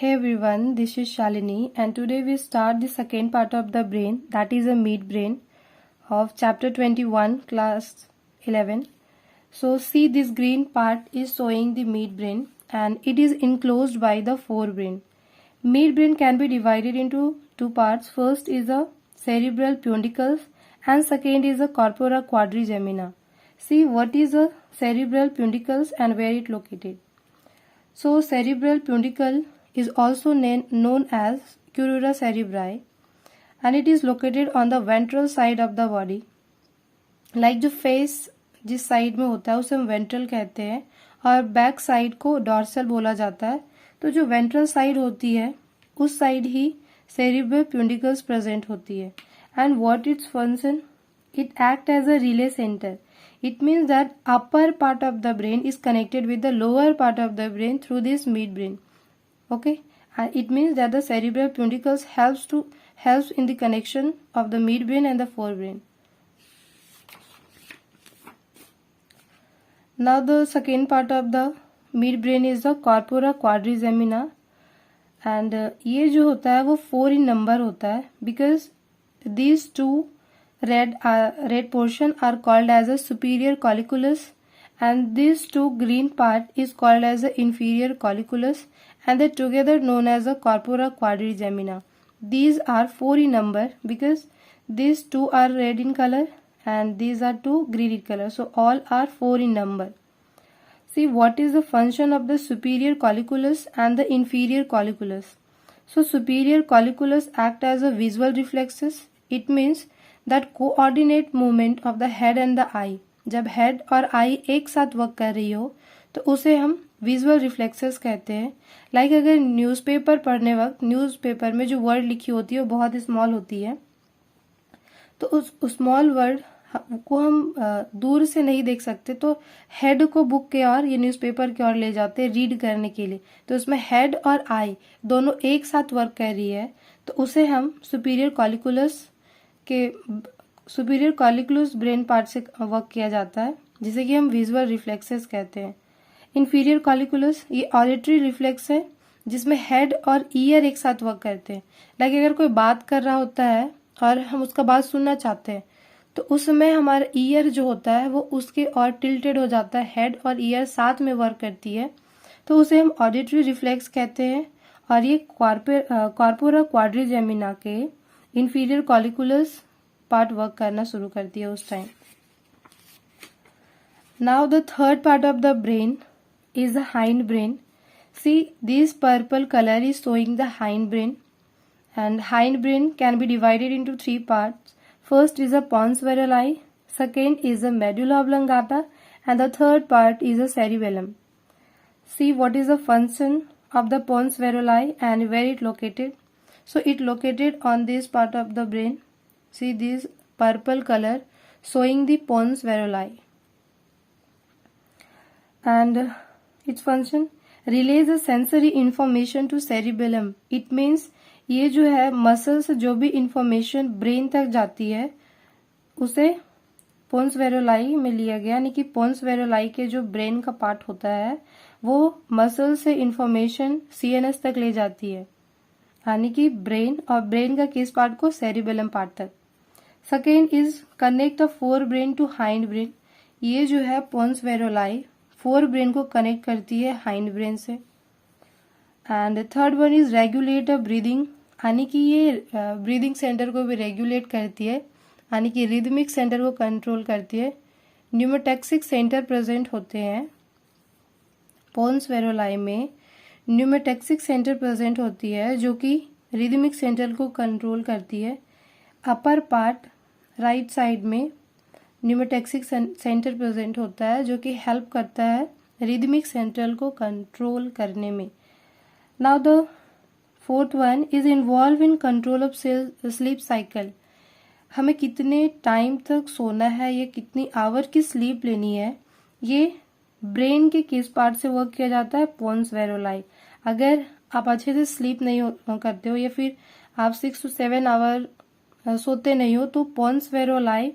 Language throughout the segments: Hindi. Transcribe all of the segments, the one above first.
Hey everyone, this is Shalini and today we start the second part of the brain, that is a midbrain of chapter 21 class 11. So see, this green part is showing the midbrain and it is enclosed by the forebrain. Midbrain can be divided into two parts. First is the cerebral peduncle and second is the corpora quadrigemina. See what is the cerebral peduncle and where it located. So cerebral peduncle is also known as crura cerebri and it is located on the ventral side of the body. Like जो फेस जिस साइड में होता है उसे हम वेंट्रल कहते हैं और बैक साइड को डॉर्सल बोला जाता है. तो जो वेंट्रल साइड होती है उस साइड ही सेरिब्रल पेडिकल्स प्रेजेंट होती है. And what its function? It act as a relay centre. It means that upper part of the brain is connected with the lower part of the brain through this midbrain. Okay, and it means that the cerebral peduncle helps in the connection of the midbrain and the forebrain. Now the second part of the midbrain is the corpora quadrigemina and ये जो होता है वो 4 in number होता है because these two red portion are called as a superior colliculus and these two green part is called as the inferior colliculus and they together known as the corpora quadrigemina. These are 4 in number because these two are red in color and these are two green in color, so all are 4 in number. See what is the function of the superior colliculus and the inferior colliculus. So superior colliculus act as a visual reflexes. It means that coordinate movement of the head and the eye. जब हेड और आई एक साथ वर्क कर रही हो तो उसे हम विजुअल रिफ्लेक्सेस कहते हैं. लाइक अगर न्यूज़पेपर पढ़ने वक्त न्यूज़पेपर में जो वर्ड लिखी होती है वो बहुत स्मॉल होती है तो उस स्मॉल वर्ड को हम दूर से नहीं देख सकते तो हेड को बुक के ओर या न्यूज़पेपर के ओर ले जाते हैं रीड करने के लिए. तो उसमें हेड और आई दोनों एक साथ वर्क कर रही है तो उसे हम सुपीरियर कॉलिकुलस ब्रेन पार्ट से वर्क किया जाता है जिसे कि हम विजुअल रिफ्लेक्सेस कहते हैं. इंफीरियर कॉलिकुलस ये ऑडिटरी रिफ्लेक्स है जिसमें हेड और ईयर एक साथ वर्क करते हैं. लाइक अगर कोई बात कर रहा होता है और हम उसका बात सुनना चाहते हैं तो उस समय हमारा ईयर जो होता है वो उसके और टिल्टेड हो जाता है. हेड और ईयर साथ में वर्क करती है तो उसे हम ऑडिटरी रिफ्लेक्स कहते हैं और ये कॉर्पोरा क्वाड्रिजेमिना के इंफीरियर कॉलिकुलस पार्ट वर्क करना शुरू करती है उस time. Now the third part of the brain is the hind brain. See, this purple color is showing the hind brain and hind brain can be divided into 3 parts. First is the pons varolai, second is the medulla oblongata and the third part is the cerebellum. See what is the function of the pons varolai and where it located. So it located on this part of the brain. See this purple color showing the pons varolai and its function relays a sensory information to cerebellum. It means ये जो है मसल से जो भी इंफॉर्मेशन ब्रेन तक जाती है उसे पोन्स वेरोलाई में लिया गया. यानी कि पोन्स वेरोलाई के जो ब्रेन का पार्ट होता है वो मसल से इंफॉर्मेशन सीएनएस तक ले जाती है यानी कि ब्रेन और ब्रेन का किस पार्ट को? सेरिबेलम पार्ट तक. Second is connect the fore brain to hind brain. ये जो है पोन्स वेरोलाई फोर ब्रेन को कनेक्ट करती है हाइंड ब्रेन से. And third one is regulate breathing यानी कि ये ब्रीदिंग सेंटर को भी रेगुलेट करती है यानी कि रिदमिक सेंटर को कंट्रोल करती है. न्यूमेटैक्सिक सेंटर प्रेजेंट होते हैं पोन्स वेरोलाई में. न्यूमेटैक्सिक सेंटर प्रेजेंट होती है जो कि रिदमिक सेंटर को कंट्रोल करती है. अपर पार्ट राइट साइड में न्यूमेटैक्सिक सेंटर प्रेजेंट होता है जो कि हेल्प करता है रिदमिक सेंट्रल को कंट्रोल करने में. Now the fourth one is involve in control of sleep cycle. हमें कितने टाइम तक सोना है या कितनी आवर की स्लीप लेनी है ये ब्रेन के किस पार्ट से वर्क किया जाता है? पोन्स वेरोलाई. अगर आप अच्छे से स्लीप नहीं करते हो या फिर आप 6 to 7 आवर सोते नहीं हो तो पोन्स वेरोलाई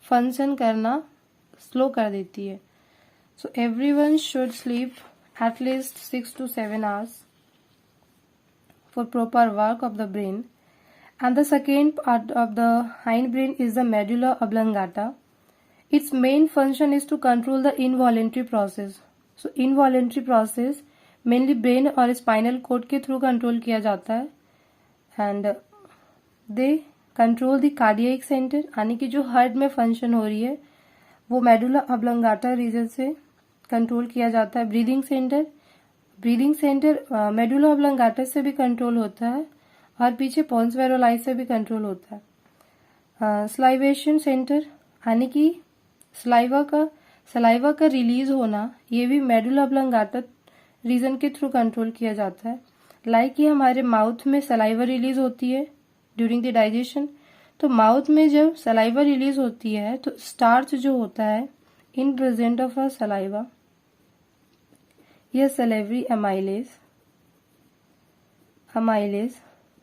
फंक्शन करना स्लो कर देती है. So everyone should sleep at least 6 to 7 hours. for proper work of the brain. And the second part of the hindbrain is the medulla oblongata. Its main function is to control the involuntary process. So involuntary process mainly brain और spinal cord के through control किया जाता है, and they control the cardiac center, यानी कि जो हार्ट में फंक्शन हो रही है वो मेडुला ऑब्लोंगाटा रीजन से कंट्रोल किया जाता है. ब्रीदिंग सेंटर मेडुला ऑब्लोंगाटा से भी कंट्रोल होता है और पीछे पोन्स वेरोलाई से भी कंट्रोल होता है. स्लाइवेशन सेंटर यानी कि सलाइवा का रिलीज होना ये भी मेडुला ऑब्लोंगाटा रीजन के थ्रू कंट्रोल किया जाता है. लाइक कि हमारे माउथ में सलाइवा रिलीज होती है ड्यूरिंग द डाइजेशन, तो माउथ में जब सलाइवा रिलीज होती है तो स्टार्च जो होता है in present of a saliva, यह सलेवरी एमाइलेज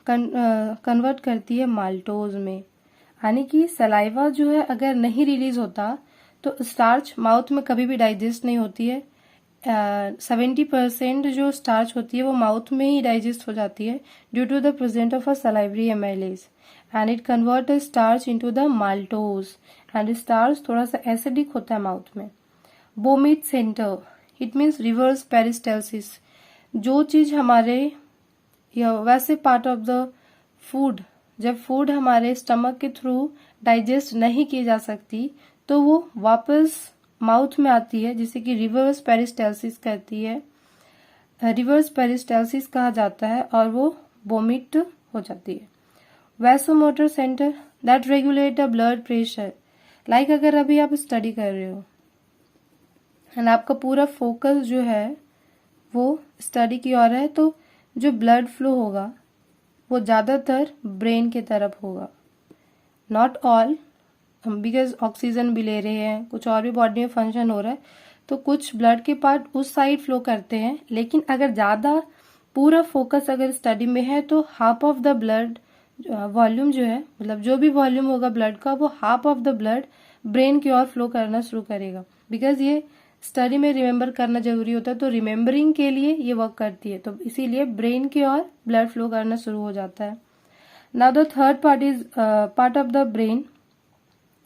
कन्वर्ट करती है माल्टोज में. यानी कि सलाइवा जो है अगर नहीं रिलीज होता तो स्टार्च माउथ में कभी भी डाइजेस्ट नहीं होती है. 70% जो स्टार्च होती है वो माउथ में ही डाइजेस्ट हो जाती है due to the present of a salivary amylase, and it convert starch into the maltose, and starch थोड़ा सा एसिडिक होता है माउथ में. Vomit centre it means reverse peristalsis. जो चीज हमारे वैसे पार्ट ऑफ द फूड, जब फूड हमारे स्टमक के थ्रू डाइजेस्ट नहीं की जा सकती तो वो वापस माउथ में आती है, जिसे कि रिवर्स पेरिस्टाल्सिस कहती है, रिवर्स पेरिस्टाल्सिस कहा जाता है, और वो वोमिट हो जाती है. Vasomotor centre that regulate the blood pressure. Like अगर अभी आप स्टडी कर रहे हो एंड आपका पूरा फोकस जो है वो स्टडी की ओर है, तो जो ब्लड फ्लो होगा वो ज्यादातर ब्रेन की तरफ होगा. नॉट ऑल, बिकॉज ऑक्सीजन भी ले रहे हैं, कुछ और भी बॉडी में फंक्शन हो रहा है, तो कुछ ब्लड के पार्ट उस साइड फ्लो करते हैं. लेकिन अगर ज्यादा पूरा फोकस अगर स्टडी में है तो half of the blood volume जो है, मतलब जो भी वॉल्यूम होगा ब्लड का, वो half of the blood brain की ओर फ्लो करना शुरू करेगा. बिकॉज ये स्टडी में रिमेम्बर करना जरूरी होता है, तो रिमेम्बरिंग के लिए ये वर्क करती है, तो इसीलिए ब्रेन की ओर ब्लड फ्लो करना शुरू हो जाता है. Now the third part is part of the brain,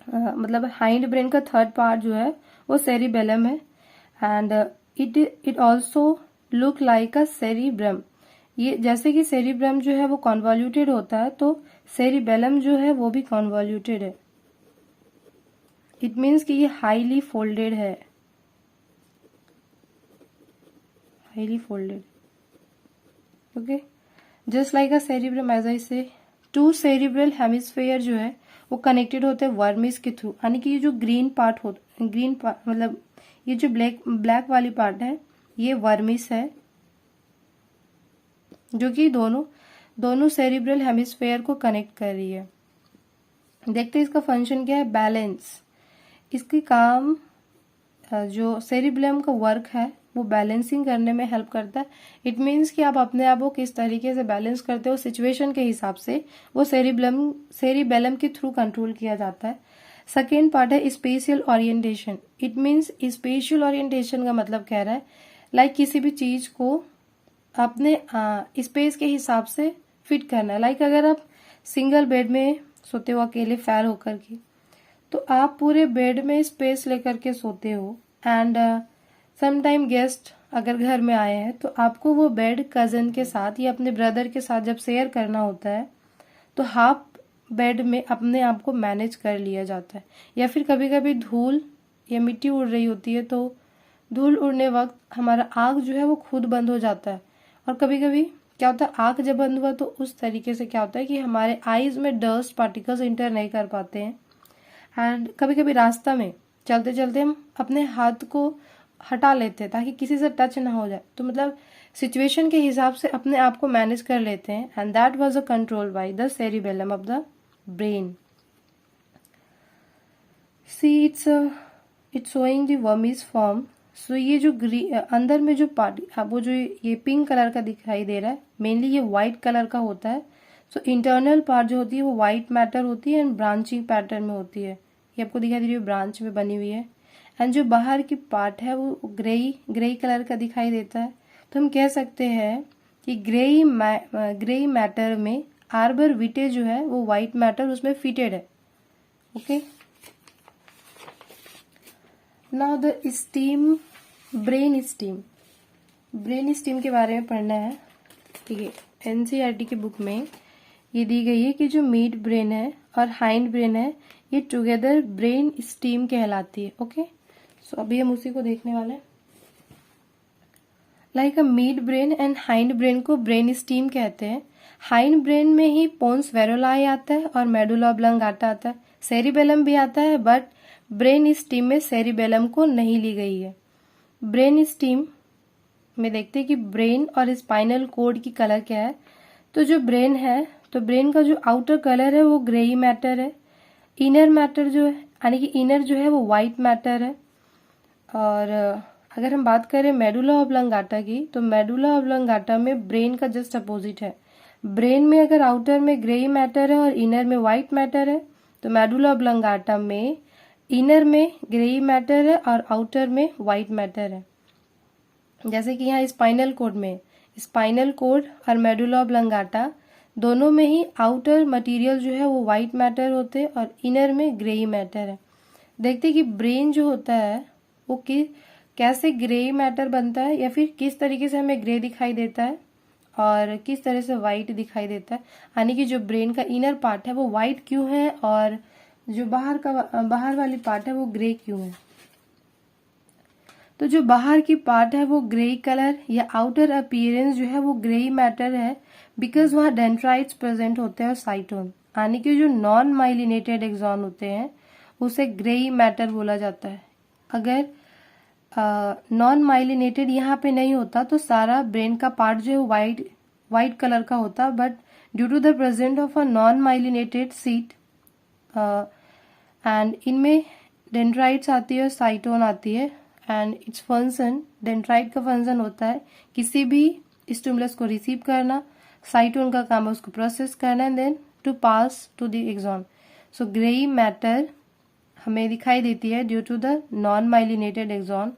मतलब हाइंड ब्रेन का थर्ड पार्ट जो है वो सेरिबेलम है, and it also look like a cerebrum. ये जैसे कि सेरिब्रम जो है वो कॉन्वॉल्यूटेड होता है, तो सेरिबेलम जो है वो भी कॉन्वॉल्यूटेड है. इट मीन्स कि ये हाईली फोल्डेड है, highly folded. Okay, just like a cerebrum as I said. To cerebral hemisphere जो है वो कनेक्टेड होते हैं वर्मिस के थ्रू. यानी कि ये जो ग्रीन पार्ट मतलब ये जो ब्लैक वाली पार्ट है ये वर्मिस है, जो कि दोनों सेरिब्रल हेमिस्फेयर को कनेक्ट कर रही है. देखते हैं इसका फंक्शन क्या है. बैलेंस. इसके काम जो सेरिब्रम का वर्क है वो बैलेंसिंग करने में हेल्प करता है. इट मीन्स कि आप अपने आप को किस तरीके से बैलेंस करते हो सिचुएशन के हिसाब से, वो सेरिबेलम के थ्रू कंट्रोल किया जाता है. सेकेंड पार्ट है spatial orientation. It means spatial orientation का मतलब कह रहा है लाइक किसी भी चीज को अपने स्पेस के हिसाब से फिट करना है. लाइक अगर आप सिंगल बेड में सोते हो अकेले फैर होकर के, तो आप पूरे बेड में स्पेस लेकर के सोते हो, एंड समटाइम गेस्ट अगर घर में आए हैं तो आपको वो बेड कजन के साथ या अपने ब्रदर के साथ जब शेयर करना होता है तो हाफ बेड में अपने आप को मैनेज कर लिया जाता है. या फिर कभी कभी धूल या मिट्टी उड़ रही होती है, तो धूल उड़ने वक्त हमारा आँख जो है वो खुद बंद हो जाता है. और कभी कभी क्या होता है, आँख जब बंद हुआ तो उस तरीके से क्या होता है कि हमारे आईज में डस्ट पार्टिकल्स इंटर नहीं कर पाते हैं, एंड कभी कभी रास्ता में चलते चलते हम अपने हाथ को हटा लेते हैं ताकि किसी से टच ना हो जाए. तो मतलब सिचुएशन के हिसाब से अपने आप को मैनेज कर लेते हैं, and that was a control by the cerebellum of the brain. See it's showing the vermis form. So ये जो अंदर में जो पार्ट, वो जो ये पिंक कलर का दिखाई दे रहा है, मेनली ये व्हाइट कलर का होता है. सो इंटरनल पार्ट जो होती है वो व्हाइट मैटर होती है एंड ब्रांचिंग पैटर्न में होती है. ये आपको दिखाई दे रही है, ब्रांच में बनी हुई है. एंड जो बाहर की पार्ट है वो ग्रे कलर का दिखाई देता है. तो हम कह सकते हैं कि ग्रे मैटर में आर्बर विटे जो है वो व्हाइट मैटर उसमें फिटेड है. Okay, now the steam, brain steam के बारे में पढ़ना है. ठीक है, एनसीईआरटी की बुक में ये दी गई है कि जो मिड ब्रेन है और हाइंड ब्रेन है ये टुगेदर ब्रेन स्टीम कहलाती है. ओके, सो अभी हम उसी को देखने वाले हैं. Like a mid brain and hind brain को ब्रेन स्टीम कहते हैं. हाइंड ब्रेन में ही पोन्स वेरोलाई आता है और मेडुला ऑब्लंगाटा आता है. सेरिबेलम भी आता है, बट ब्रेन स्टीम में सेरिबेलम को नहीं ली गई है. ब्रेन स्टीम में देखते हैं कि ब्रेन और स्पाइनल कोड की कलर क्या है. तो जो ब्रेन है, तो ब्रेन का जो आउटर कलर है वो ग्रेई मैटर है. इनर मैटर जो है, यानी कि इनर जो है वो व्हाइट मैटर है. और अगर हम बात करें मेडुला ऑब्लंगाटा की, तो मेडुला ऑब्लंगाटा में ब्रेन का जस्ट अपोजिट है. ब्रेन में अगर आउटर में ग्रेई मैटर है और इनर में व्हाइट मैटर है, तो मेडुला ऑब्लंगाटा में इनर में ग्रेई मैटर है और आउटर में व्हाइट मैटर है. जैसे कि यहाँ स्पाइनल कोड में, स्पाइनल कोड और मेडुला ऑब्लंगाटा दोनों में ही आउटर मटेरियल जो है वो व्हाइट मैटर होते हैं और इनर में ग्रेई मैटर है. देखते हैं कि ब्रेन जो होता है वो कैसे ग्रे मैटर बनता है, या फिर किस तरीके से हमें ग्रे दिखाई देता है और किस तरह से व्हाइट दिखाई देता है. यानी कि जो ब्रेन का इनर पार्ट है वो व्हाइट क्यों है और जो बाहर वाली पार्ट है वो ग्रे क्यों है. तो जो बाहर की पार्ट है वो ग्रे कलर या आउटर अपीयरेंस जो है वो ग्रे मैटर है, बिकॉज वहाँ डेंड्राइट्स प्रेजेंट होते हैं और साइटोन. यानी कि जो नॉन माइलिनेटेड एक्सॉन होते हैं उसे ग्रे मैटर बोला जाता है. अगर नॉन माइलिनेटेड यहाँ पे नहीं होता तो सारा ब्रेन का पार्ट जो है व्हाइट कलर का होता, but due to the present of a non myelinated sheath and इनमें डेंड्राइट्स आती है और साइटोन आती है. एंड इट्स फंक्शन, डेंड्राइट का फंक्शन होता है किसी भी स्टिमुलस को रिसीव करना, साइटोन का काम है उसको प्रोसेस करना and then to pass to the axon. So grey matter हमें दिखाई देती है due to the non myelinated axon,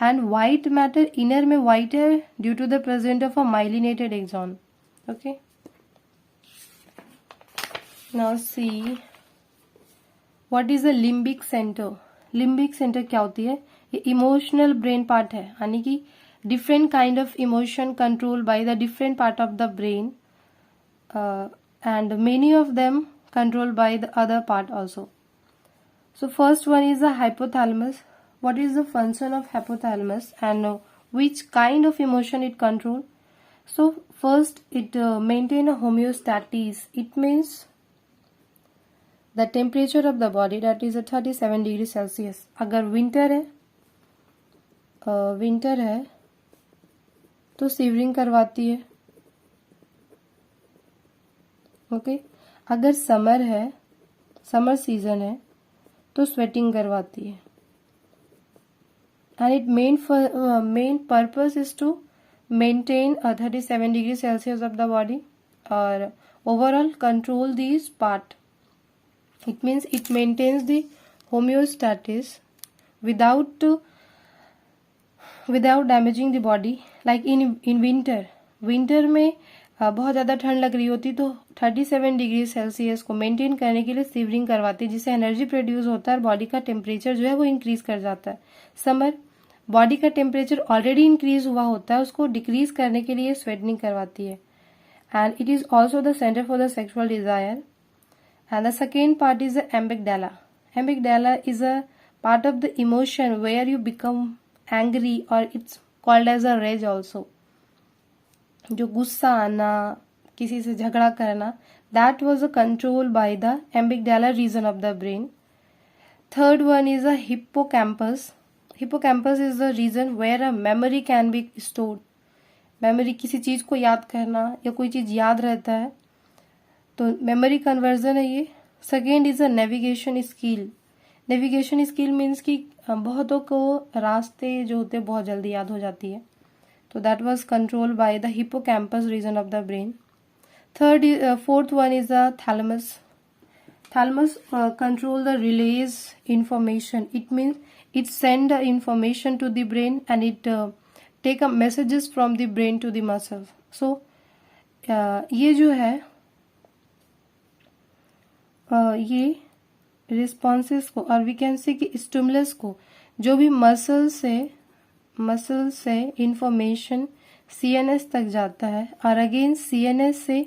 and white matter inner में व्हाइट है due to the present of a myelinated axon. Okay, now see what is the limbic centre. Limbic centre क्या होती है? ये इमोशनल ब्रेन पार्ट है, यानी कि different kind of emotion control by the different part of the brain and many of them control by the other part also. So first one is the hypothalamus. What is the function of hypothalamus and which kind of emotion it control? So first it maintain a homeostasis. It means the temperature of the body, that is 37 degrees Celsius. अगर winter है तो शिवरिंग करवाती है. ओके, अगर समर सीजन है तो स्वेटिंग करवाती है. And it main purpose is to maintain 37 degree Celsius of the body और overall control this part. It means it maintains the homeostasis without damaging the body. Like in winter में बहुत ज़्यादा ठंड लग रही होती तो 37 डिग्री सेल्सियस को मेंटेन करने के लिए शिवरिंग करवाती है, जिससे एनर्जी प्रोड्यूस होता है और बॉडी का टेम्परेचर जो है वो इंक्रीज कर जाता है. समर बॉडी का टेम्परेचर ऑलरेडी इंक्रीज हुआ होता है, उसको डिक्रीज करने के लिए स्वेटनिंग करवाती है. And it is also the centre for the sexual desire. And the second part is the amygdala. Amygdala is a part of the emotion where you become angry और it's called as a rage also. जो गुस्सा आना, किसी से झगड़ा करना, that was a control by the amygdala region of the brain. Third one is a hippocampus. Hippocampus is the region where a memory can be stored. Memory, किसी चीज को याद करना या कोई चीज याद रहता है तो मेमोरी कन्वर्जन है ये. Second is a navigation skill. Navigation skill means कि बहुतों को रास्ते जो होते हैं बहुत जल्दी याद हो जाती है, तो that was controlled by the hippocampus region of the brain. Fourth one is the thalamus. Thalamus control the relays information. It means it send the information to the brain and it take up messages from the brain to the muscles. सो ये जो है ये रिस्पॉन्सेस को, और वी कैन से कि स्टिमुलस को, जो भी मसल से इंफॉर्मेशन सीएनएस तक जाता है और अगेन सीएनएस से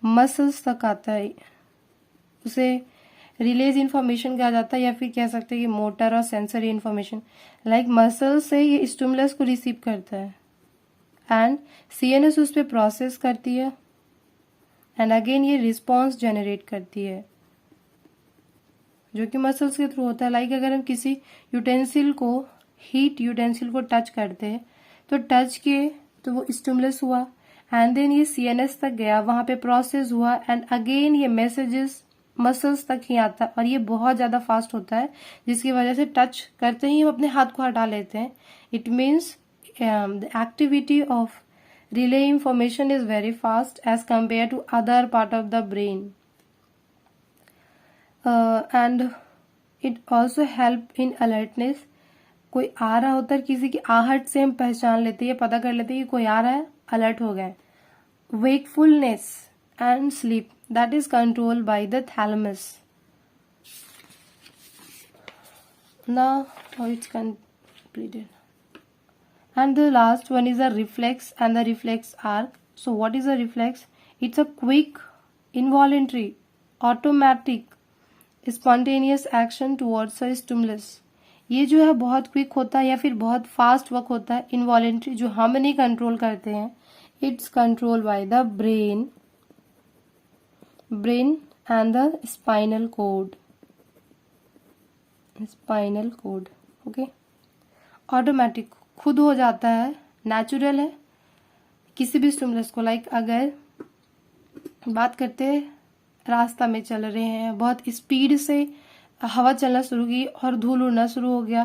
मसल्स तक आता है, उसे रिलेज इंफॉर्मेशन कहा जाता है, या फिर कह सकते हैं कि मोटर और सेंसरी इंफॉर्मेशन। लाइक मसल से ये स्टिमुलस को रिसीव करता है एंड सीएनएस उस पर प्रोसेस करती है एंड अगेन ये रिस्पॉन्स जनरेट करती है, जो कि मसल्स के थ्रू होता है। लाइक अगर हम किसी यूटेंसिल को, हीट यूटेंसिल को टच करते हैं तो टच किए तो वो स्टिमुलस हुआ एंड देन ये सीएनएस तक गया, वहां पे प्रोसेस हुआ एंड अगेन ये मैसेजेस मसल्स तक ही आता है, और ये बहुत ज्यादा फास्ट होता है, जिसकी वजह से टच करते ही हम अपने हाथ को हटा लेते हैं। It means the activity of relay information is very fast as compared to other part of the brain, and it also help in alertness। कोई आ रहा होता है, किसी की आहट से हम पहचान लेते हैं, पता कर लेते हैं कि कोई आ रहा है, अलर्ट हो गए। wakefulness and sleep, that is controlled by the thalamus। now it's completed, and the last one is a reflex and the reflex arc। so what is a reflex? It's a quick, involuntary, automatic, spontaneous action towards a stimulus। ये जो है बहुत क्विक होता है या फिर बहुत फास्ट वर्क होता है, इनवॉलेंट्री, जो हम नहीं कंट्रोल करते हैं। It's control by the brain and the spinal cord. Okay, automatic, खुद हो जाता है, नेचुरल है किसी भी स्टिमुलस को। लाइक अगर बात करते हैं, रास्ता में चल रहे हैं, बहुत स्पीड से हवा चलना शुरू की और धूल उड़ना शुरू हो गया,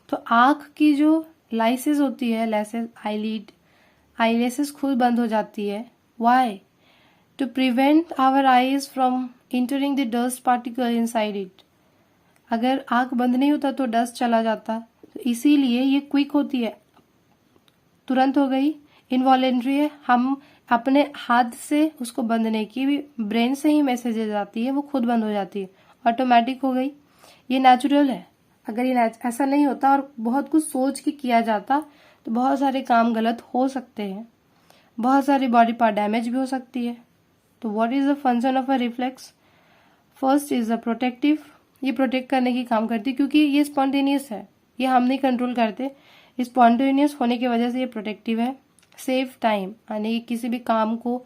तो आंख की जो लाइसेस होती है, लेसेस, आईलेसेस खुद बंद हो जाती है। Why? To prevent our eyes from entering the dust particle inside it. अगर आंख बंद नहीं होता तो डस्ट चला जाता, तो इसीलिए ये क्विक होती है, तुरंत हो गई, इनवॉलेंट्री है, हम अपने हाथ से उसको बंद नहीं की, भी ब्रेन से ही मैसेजेस आती है, वो खुद बंद हो जाती है, ऑटोमेटिक हो गई। ये नेचुरल है। अगर ये ऐसा नहीं होता और बहुत कुछ सोच के किया जाता तो बहुत सारे काम गलत हो सकते हैं, बहुत सारी बॉडी पार्ट डैमेज भी हो सकती है। तो what is the function of a reflex? First is the protective, ये प्रोटेक्ट करने की काम करती है, क्योंकि ये स्पॉन्टेनियस है, ये हम नहीं कंट्रोल करते, स्पॉन्टेनियस होने की वजह से ये प्रोटेक्टिव है। सेव टाइम, यानी किसी भी काम को,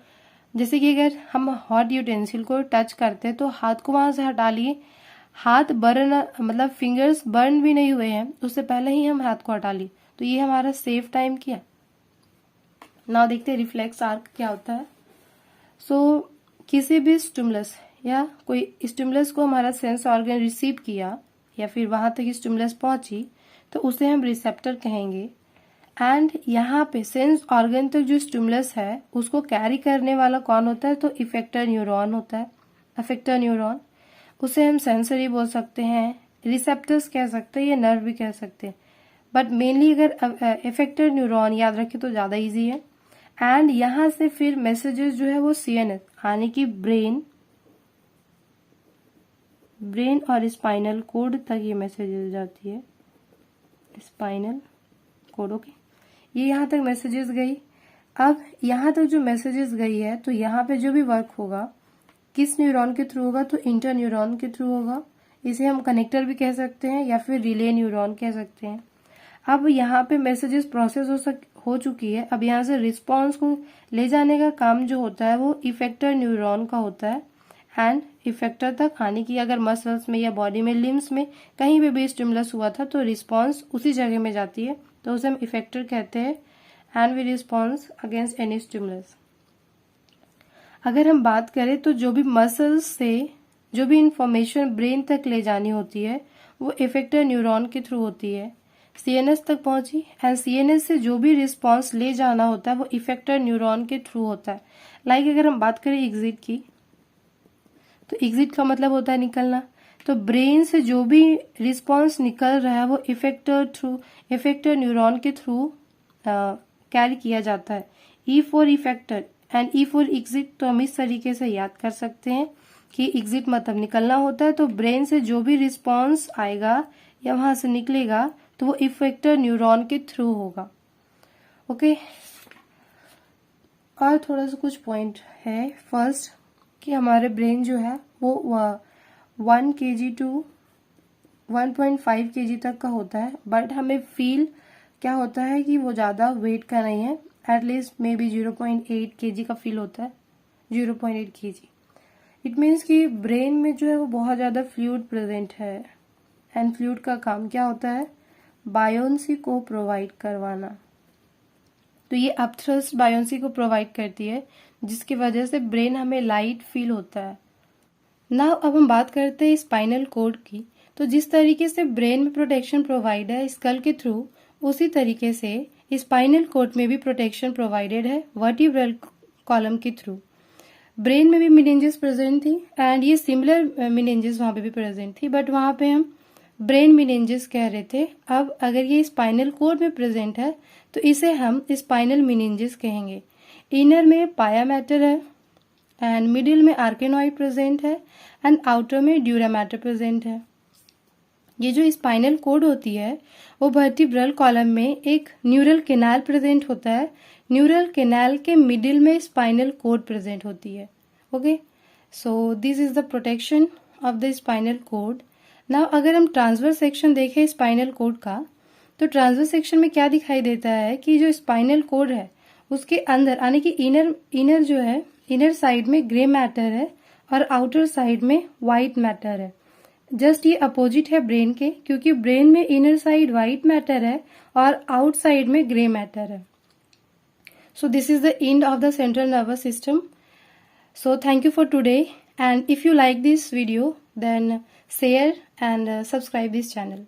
जैसे कि अगर हम हॉट यूटेंसिल को टच करते हैं तो हाथ को वहां से हटा लिए, हाथ बर्न, मतलब फिंगर्स बर्न भी नहीं हुए हैं, उससे पहले ही हम हाथ को हटा लिए, तो ये हमारा सेव टाइम किया। नाउ देखते हैं रिफ्लेक्स आर्क क्या होता है। सो किसी भी स्टिमुलस या कोई स्टिमुलस को हमारा सेंस ऑर्गन रिसीव किया या फिर वहां तक स्टिमुलस पहुंची तो उसे हम रिसेप्टर कहेंगे। एंड यहाँ पे सेंस ऑर्गन तक जो स्टिमुलस है उसको कैरी करने वाला कौन होता है? तो इफेक्टर न्यूरॉन होता है, अफेक्टर न्यूरॉन। उसे हम सेंसरी बोल सकते हैं, रिसेप्टर्स कह सकते हैं, या नर्व भी कह सकते हैं, बट मेनली अगर इफेक्टर न्यूरॉन याद रखे तो ज्यादा इजी है। एंड यहाँ से फिर मैसेजेस जो है वो सीएनएस, यानी कि ब्रेन और स्पाइनल कोड तक ये मैसेजेस जाती है, स्पाइनल कोड। ओके, ये यहाँ तक मैसेजेस गई। अब यहाँ तक जो मैसेजेस गई है तो यहाँ पे जो भी वर्क होगा किस न्यूरॉन के थ्रू होगा? तो इंटर न्यूरॉन के थ्रू होगा। इसे हम कनेक्टर भी कह सकते हैं या फिर रिले न्यूरॉन कह सकते हैं। अब यहाँ पे मैसेजेस प्रोसेस हो चुकी है, अब यहाँ से रिस्पॉन्स को ले जाने का काम जो होता है वो इफेक्टर न्यूरॉन का होता है। एंड इफेक्टर तक आने की, अगर मसल्स में या बॉडी में, लिम्स में कहीं भी स्टिमुलस हुआ था तो रिस्पॉन्स उसी जगह में जाती है, तो उसे हम इफेक्टर कहते हैं। And we response against any stimulus. अगर हम बात करें तो जो भी मसल्स से जो भी इंफॉर्मेशन ब्रेन तक ले जानी होती है वो इफेक्टर न्यूरॉन के थ्रू होती है। सीएनएस तक पहुंची एंड सीएनएस से जो भी रिस्पॉन्स ले जाना होता है वो इफेक्टर न्यूरॉन के थ्रू होता है। लाइक अगर हम बात करें एग्जिट की, तो एग्जिट का मतलब होता है निकलना, तो ब्रेन से जो भी रिस्पॉन्स निकल रहा है वो इफेक्टर न्यूरॉन के थ्रू कैरी किया जाता है। E for effector, and E for exit, तो हम इस तरीके से याद कर सकते हैं कि एग्जिट मतलब निकलना होता है, तो ब्रेन से जो भी रिस्पॉन्स आएगा या वहां से निकलेगा तो वो इफेक्टर न्यूरॉन के थ्रू होगा। ओके, और थोड़ा सा कुछ पॉइंट है। फर्स्ट कि हमारे ब्रेन जो है वो 1 kg टू 1.5 kg तक का होता है, बट हमें फील क्या होता है कि वो ज़्यादा वेट का नहीं है, एटलीस्ट मे बी 0.8 kg का फील होता है, 0.8 kg। इट मीन्स कि ब्रेन में जो है वो बहुत ज़्यादा फ्लूइड प्रेजेंट है, एंड फ्लूइड का काम क्या होता है, बायोन्सी को प्रोवाइड करवाना। तो ये अपथ्रस्ट बायोन्सी को प्रोवाइड करती है, जिसकी वजह से ब्रेन हमें लाइट फील होता है। नाउ अब हम बात करते हैं स्पाइनल कॉर्ड की। तो जिस तरीके से ब्रेन में प्रोटेक्शन प्रोवाइड है स्कल के थ्रू, उसी तरीके से स्पाइनल कॉर्ड में भी प्रोटेक्शन प्रोवाइडेड है वर्टिब्रल कॉलम के थ्रू। ब्रेन में भी मेनिंजेस प्रेजेंट थी, एंड ये सिमिलर मेनिंजेस वहां पे भी प्रेजेंट थी, बट वहां पे हम ब्रेन मेनिंजेस कह रहे थे। अब अगर ये स्पाइनल कॉर्ड में प्रेजेंट है तो इसे हम स्पाइनल मेनिंजेस कहेंगे। इनर में पाया मैटर है, एंड मिडिल में आर्केनॉइड प्रेजेंट है, एंड आउटर में ड्यूरा मैटर प्रेजेंट है। ये जो स्पाइनल कॉर्ड होती है वो वर्टिब्रल कॉलम में एक न्यूरल कैनाल प्रेजेंट होता है, न्यूरल कैनाल के मिडिल में स्पाइनल कॉर्ड प्रेजेंट होती है। Okay, so this is the protection of the spinal cord. Now अगर हम ट्रांसवर्स सेक्शन देखें स्पाइनल कॉर्ड का, तो ट्रांसवर्स सेक्शन में क्या दिखाई देता है कि जो स्पाइनल कॉर्ड है उसके अंदर यानी कि इनर जो है, इनर साइड में ग्रे मैटर है और आउटर साइड में व्हाइट मैटर है। जस्ट ये अपोजिट है ब्रेन के, क्योंकि ब्रेन में इनर साइड व्हाइट मैटर है और आउटसाइड में ग्रे मैटर है। So this is the end of the central nervous system. So thank you for today, and if you like this video then share and subscribe this channel.